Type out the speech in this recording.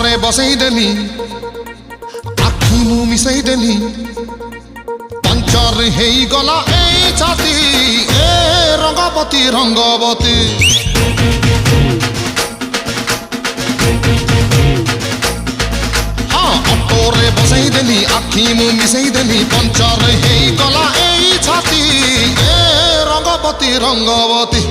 ଅଟୋରେ ବସେଇ ଦେଲି ଆଖି ମୁଁ ମିଶେଇ ଦେଲି ପଞ୍ଚର ହେଇଗଲା ଏଇ ଛାତି ଏ ରଙ୍ଗବତୀ ରଙ୍ଗବତୀ ହଁ ଅଟୋରେ ବସେଇ ଦେଲି ଆଖି ମୁଁ ମିଶେଇ ଦେଲି ପଞ୍ଚର ହେଇଗଲା ଏଇ ଛାତି ଏ ରଙ୍ଗବତୀ ରଙ୍ଗବତୀ